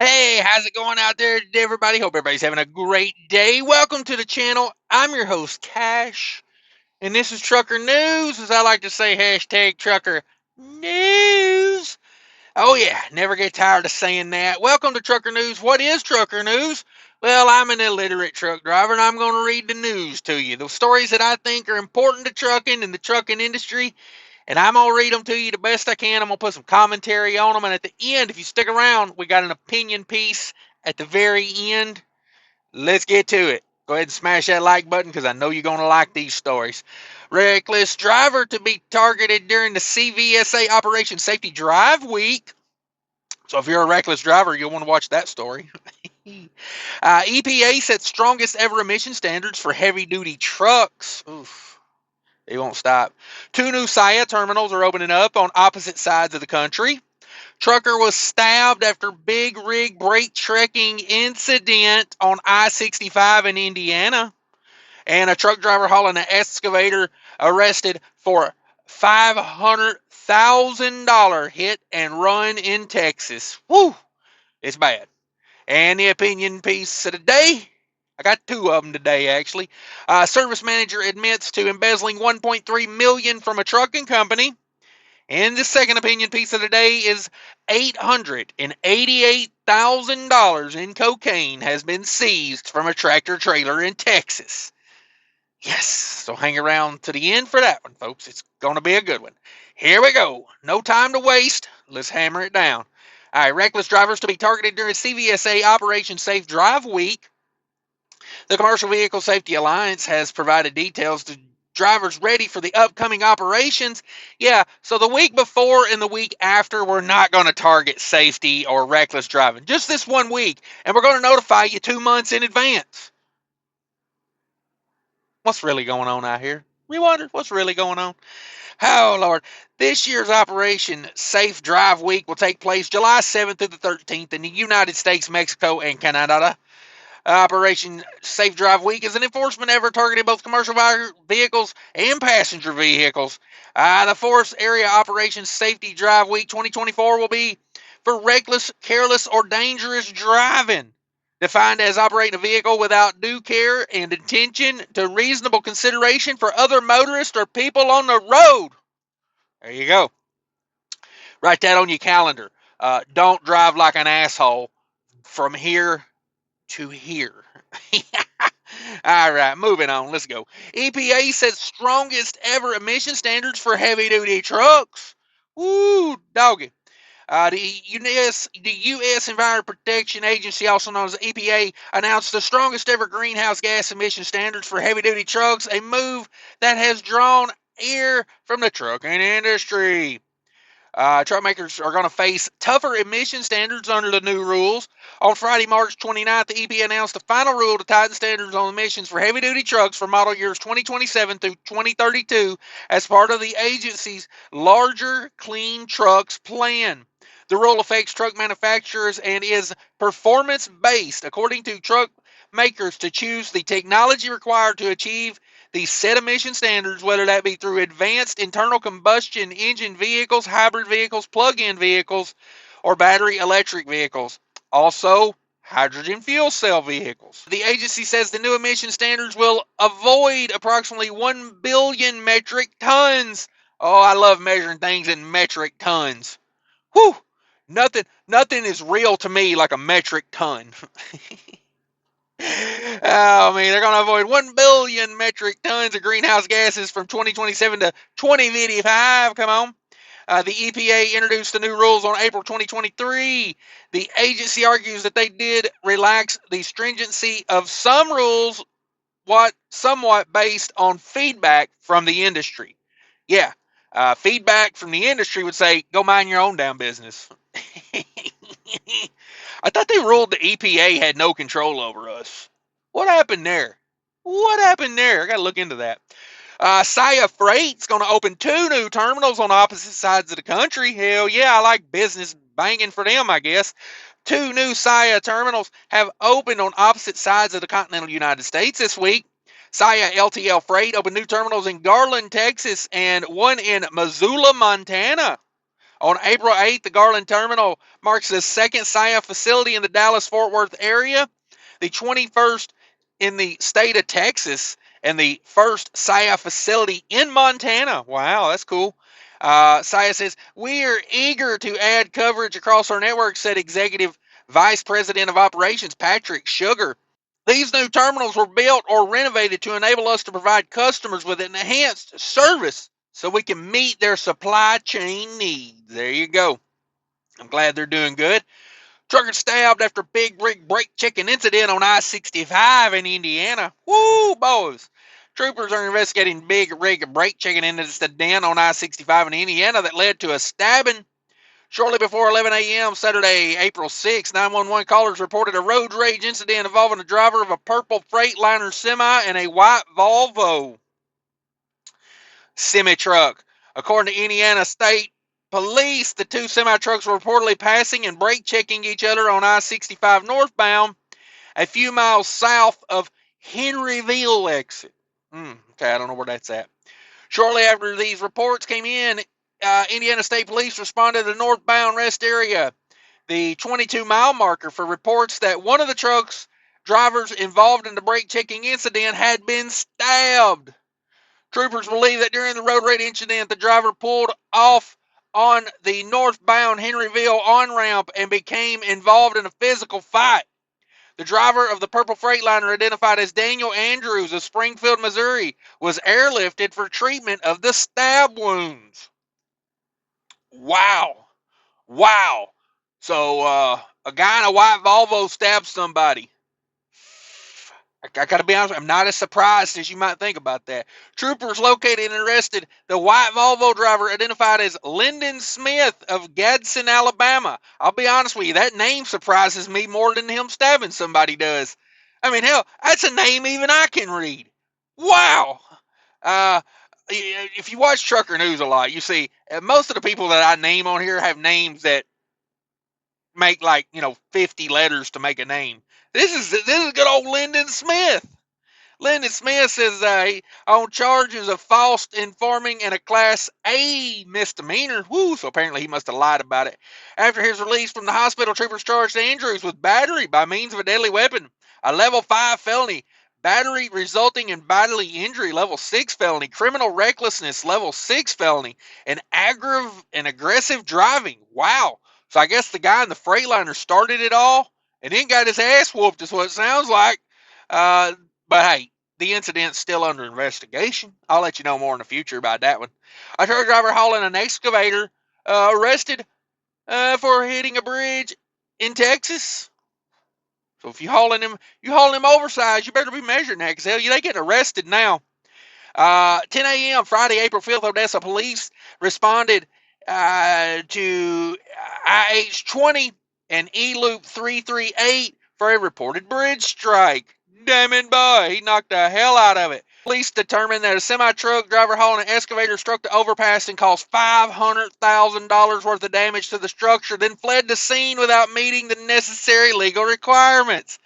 Hey, how's it going out there, everybody? Hope everybody's having a great day. Welcome to the channel. I'm your host, Cash, and this is Trucker News, as I like to say, hashtag Trucker News. Oh, yeah, never get tired of saying that. Welcome to Trucker News. What is Trucker News? Well, I'm an illiterate truck driver, and I'm going to read the news to you. The stories that I think are important to trucking and the trucking industry, and I'm going to read them to you the best I can. I'm going to put some commentary on them. And at the end, if you stick around, we got an opinion piece at the very end. Let's get to it. Go ahead and smash that like button because I know you're going to like these stories. Reckless driver to be targeted during the CVSA Operation Safety Drive Week. So if you're a reckless driver, you'll want to watch that story. EPA sets strongest ever emission standards for heavy-duty trucks. Oof. They won't stop. 2 new SIA terminals are opening up on opposite sides of the country. Trucker was stabbed after big rig brake trekking incident on I-65 in Indiana. And a truck driver hauling an excavator arrested for $500,000 hit and run in Texas. Woo! It's bad. And the opinion piece of the day, I got 2 of them today, actually. Service manager admits to embezzling $1.3 million from a trucking company. And the second opinion piece of the day is $888,000 in cocaine has been seized from a tractor trailer in Texas. Yes, so hang around to the end for that one, folks. It's going to be a good one. Here we go. No time to waste. Let's hammer it down. All right, reckless drivers to be targeted during CVSA Operation Safe Drive Week. The Commercial Vehicle Safety Alliance has provided details to drivers ready for the upcoming operations. Yeah, so the week before and the week after, we're not going to target safety or reckless driving. Just this 1 week, and we're going to notify you 2 months in advance. What's really going on out here? We wondered what's really going on. Oh, Lord. This year's Operation Safe Drive Week will take place July 7th through the 13th in the United States, Mexico, and Canada. Operation Safe Drive Week is an enforcement effort targeting both commercial vehicles and passenger vehicles. The Forest Area Operation Safety Drive Week 2024 will be for reckless, careless, or dangerous driving, defined as operating a vehicle without due care and attention to reasonable consideration for other motorists or people on the road. There you go. Write that on your calendar. Don't drive like an asshole from here to here. All right, moving on. Let's go. EPA sets strongest ever emission standards for heavy duty trucks. Woo, doggy. The U.S. Environmental Protection Agency, also known as EPA, announced the strongest ever greenhouse gas emission standards for heavy duty trucks, a move that has drawn ear from the trucking industry. Truck makers are going to face tougher emission standards under the new rules. On Friday, March 29th, the EPA announced the final rule to tighten standards on emissions for heavy-duty trucks for model years 2027 through 2032 as part of the agency's larger Clean Trucks plan. The rule affects truck manufacturers and is performance-based, according to truck makers to choose the technology required to achieve these set emission standards, whether that be through advanced internal combustion engine vehicles, hybrid vehicles, plug-in vehicles, or battery electric vehicles. Also, hydrogen fuel cell vehicles. The agency says the new emission standards will avoid approximately 1 billion metric tons. Oh, I love measuring things in metric tons. Whew! Nothing is real to me like a metric ton. Oh, man, they're going to avoid 1 billion metric tons of greenhouse gases from 2027 to 2055. Come on. The EPA introduced the new rules on April 2023. The agency argues that they did relax the stringency of some rules, somewhat based on feedback from the industry. Yeah, feedback from the industry would say, go mind your own damn business. I thought they ruled the EPA had no control over us. What happened there? What happened there? I got to look into that. SIA Freight's going to open 2 new terminals on opposite sides of the country. Hell yeah, I like business banging for them, I guess. 2 new SIA terminals have opened on opposite sides of the continental United States this week. SIA LTL Freight opened new terminals in Garland, Texas, and one in Missoula, Montana. On April 8th, the Garland Terminal marks the second SIA facility in the Dallas-Fort Worth area, the 21st in the state of Texas, and the first SIA facility in Montana. Wow, that's cool. SIA says, we are eager to add coverage across our network, said Executive Vice President of Operations Patrick Sugar. These new terminals were built or renovated to enable us to provide customers with an enhanced service so we can meet their supply chain needs. There you go. I'm glad they're doing good. Trucker stabbed after big rig brake checking incident on I-65 in Indiana. Woo, boys. Troopers are investigating big rig brake checking incident on I-65 in Indiana that led to a stabbing. Shortly before 11 a.m. Saturday, April 6, 911 callers reported a road rage incident involving a driver of a purple Freightliner semi and a white Volvo semi-truck. According to Indiana State Police, the two semi-trucks were reportedly passing and brake checking each other on I-65 northbound, a few miles south of Henryville exit. Okay, I don't know where that's at. Shortly after these reports came in, Indiana State Police responded to the northbound rest area, the 22-mile marker, for reports that one of the truck's drivers involved in the brake checking incident had been stabbed. Troopers believe that during the road rage incident, the driver pulled off on the northbound Henryville on-ramp and became involved in a physical fight. The driver of the purple Freightliner, identified as Daniel Andrews of Springfield, Missouri, was airlifted for treatment of the stab wounds. Wow. Wow. So, a guy in a white Volvo stabbed somebody. I gotta be honest, I'm not as surprised as you might think about that. Troopers located and arrested the white Volvo driver, identified as Lyndon Smith of Gadsden, Alabama. I'll be honest with you, that name surprises me more than him stabbing somebody does. I mean, hell, that's a name even I can read. Wow. If you watch Trucker News a lot, you see most of the people that I name on here have names that make 50 letters to make a name. This is good old Lyndon Smith. Lyndon Smith says on charges of false informing and a Class A misdemeanor. Woo, so apparently he must have lied about it. After his release from the hospital, troopers charged Andrews with battery by means of a deadly weapon, a level 5 felony, battery resulting in bodily injury, level 6 felony, criminal recklessness, level 6 felony, and aggressive driving. Wow. So I guess the guy in the Freightliner started it all and then got his ass whooped, is what it sounds like. But hey, the incident's still under investigation. I'll let you know more in the future about that one. A truck driver hauling an excavator arrested for hitting a bridge in Texas. So if you hauling him oversized, you better be measuring that, because hell, they get arrested now. 10 a.m. Friday, April 5th, Odessa police responded to IH-20 and E-Loop 338 for a reported bridge strike. Dammitboy, he knocked the hell out of it. Police determined that a semi-truck driver hauling an excavator struck the overpass and caused $500,000 worth of damage to the structure, then fled the scene without meeting the necessary legal requirements.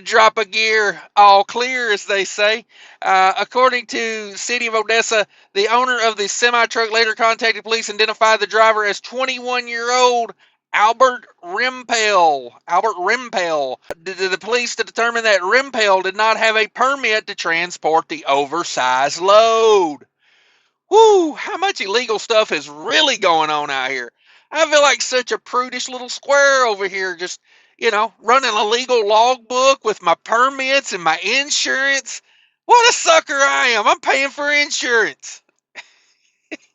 Drop a gear, all clear, as they say. According to City of Odessa, the owner of the semi-truck later contacted police and identified the driver as 21-year-old Albert Rimpel. The police determined that Rimpel did not have a permit to transport the oversized load. Whoo, how much illegal stuff is really going on out here? I feel like such a prudish little square over here, just, running a legal logbook with my permits and my insurance. What a sucker I am. I'm paying for insurance.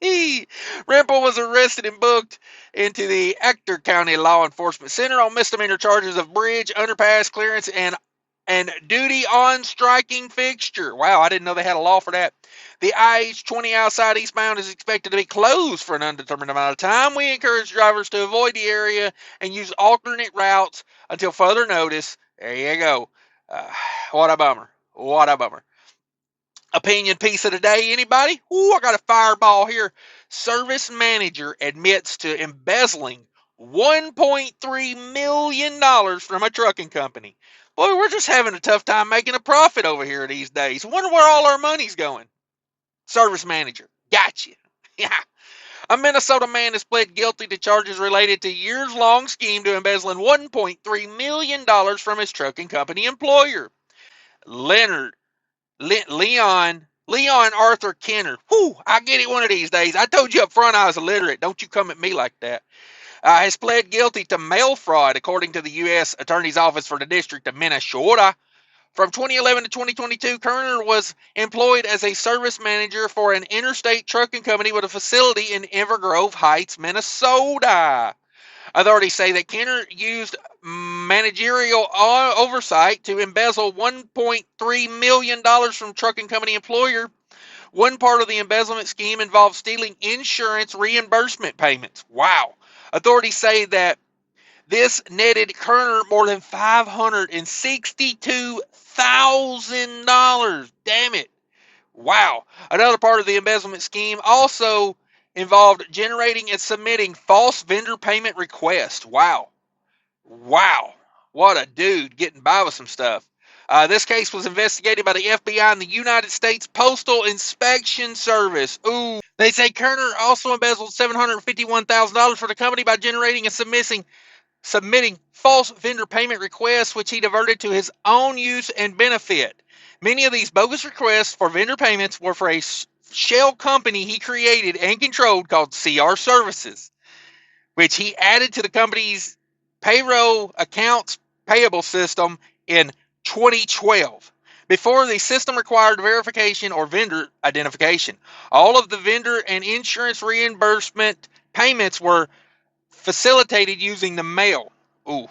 Rimpel was arrested and booked into the Ector County Law Enforcement Center on misdemeanor charges of bridge, underpass clearance, and duty on striking fixture. Wow, I didn't know they had a law for that. The IH-20 outside eastbound is expected to be closed for an undetermined amount of time. We encourage drivers to avoid the area and use alternate routes until further notice. There you go. What a bummer. What a bummer. Opinion piece of the day, anybody? Ooh, I got a fireball here. Service manager admits to embezzling $1.3 million from a trucking company. Boy, we're just having a tough time making a profit over here these days. I wonder where all our money's going. Service manager. Gotcha. Yeah. A Minnesota man has pled guilty to charges related to years-long scheme to embezzling $1.3 million from his trucking company employer. Leonard, Leon Arthur Kenner. Whew, I get it one of these days. I told you up front I was illiterate. Don't you come at me like that. Has pled guilty to mail fraud, according to the U.S. Attorney's Office for the District of Minnesota. From 2011 to 2022, Kerner was employed as a service manager for an interstate trucking company with a facility in Evergrove Heights, Minnesota. Authorities say that Kenner used managerial oversight to embezzle $1.3 million from trucking company employer. One part of the embezzlement scheme involved stealing insurance reimbursement payments. Wow. Authorities say that this netted Kerner more than $562,000. Damn it. Wow. Another part of the embezzlement scheme also involved generating and submitting false vendor payment requests. Wow. Wow. What a dude getting by with some stuff. This case was investigated by the FBI and the United States Postal Inspection Service. Ooh. They say Kerner also embezzled $751,000 for the company by generating and submitting false vendor payment requests, which he diverted to his own use and benefit. Many of these bogus requests for vendor payments were for a shell company he created and controlled called CR Services, which he added to the company's payroll accounts payable system in 2012. Before, the system required verification or vendor identification. All of the vendor and insurance reimbursement payments were facilitated using the mail. Ooh.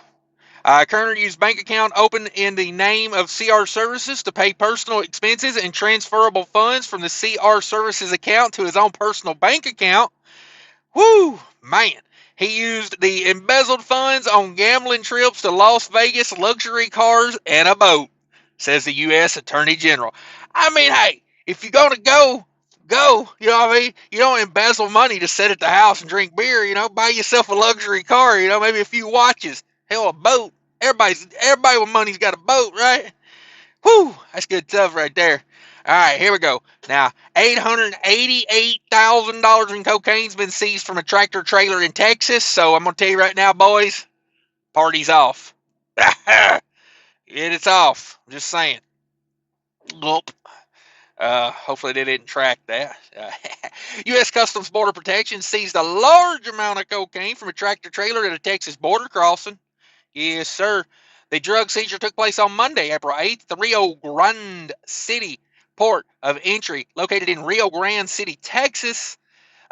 Kerner used bank account opened in the name of CR Services to pay personal expenses and transferable funds from the CR Services account to his own personal bank account. Whoo, man. He used the embezzled funds on gambling trips to Las Vegas, luxury cars, and a boat, says the U.S. Attorney General. I mean, hey, if you're going to go. You know what I mean? You don't embezzle money to sit at the house and drink beer, buy yourself a luxury car, maybe a few watches. Hell, a boat. Everybody with money's got a boat, right? Whew, that's good stuff right there. All right, here we go. Now, $888,000 in cocaine's been seized from a tractor trailer in Texas. So I'm going to tell you right now, boys, party's off. It's off. I'm just saying. Gulp. Hopefully they didn't track that. U.S. Customs Border Protection seized a large amount of cocaine from a tractor trailer at a Texas border crossing. Yes, sir. The drug seizure took place on Monday, April 8th, at the Rio Grande City port of entry, located in Rio Grande City, Texas.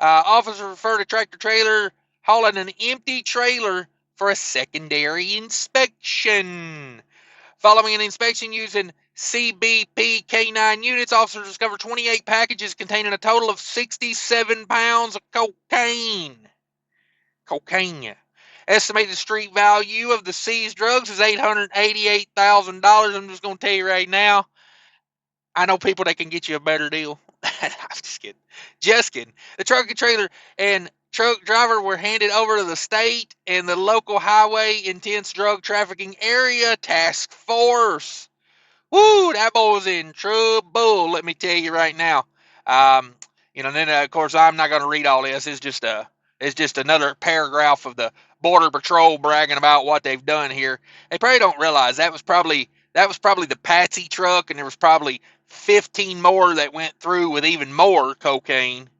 Officers referred to tractor trailer hauling an empty trailer for a secondary inspection. Following an inspection using CBP K9 units, officers discovered 28 packages containing a total of 67 pounds of cocaine. Estimated street value of the seized drugs is $888,000. I'm just going to tell you right now, I know people that can get you a better deal. I'm just kidding. The truck and trailer and truck driver were handed over to the state and the local highway intense drug trafficking area task force. Woo, that boy was in trouble, let me tell you right now. Then of course I'm not going to read all this. It's just another paragraph of the Border Patrol bragging about what they've done here. They probably don't realize that was probably the Patsy truck, and there was probably 15 more that went through with even more cocaine,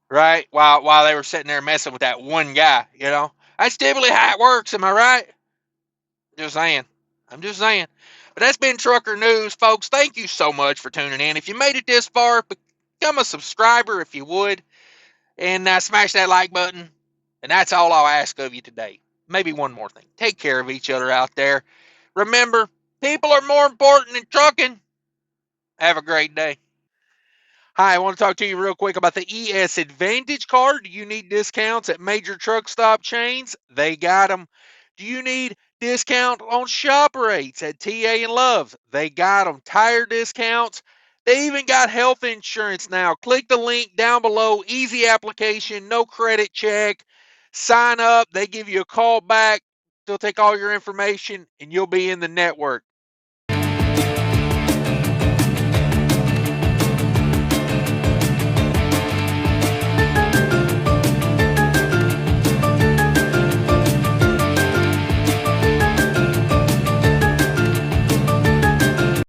right? While they were sitting there messing with that one guy, That's typically how it works, am I right? I'm just saying. But that's been Trucker News, folks. Thank you so much for tuning in. If you made it this far, become a subscriber if you would, and smash that like button. And that's all I'll ask of you today. Maybe one more thing. Take care of each other out there. Remember, people are more important than trucking. Have a great day. Hi, I want to talk to you real quick about the ES Advantage card. Do you need discounts at major truck stop chains? They got them. Do you need discount on shop rates at TA and Love's? They got them. Tire discounts. They even got health insurance now. Click the link down below. Easy application, no credit check. Sign up. They give you a call back. They'll take all your information and you'll be in the network.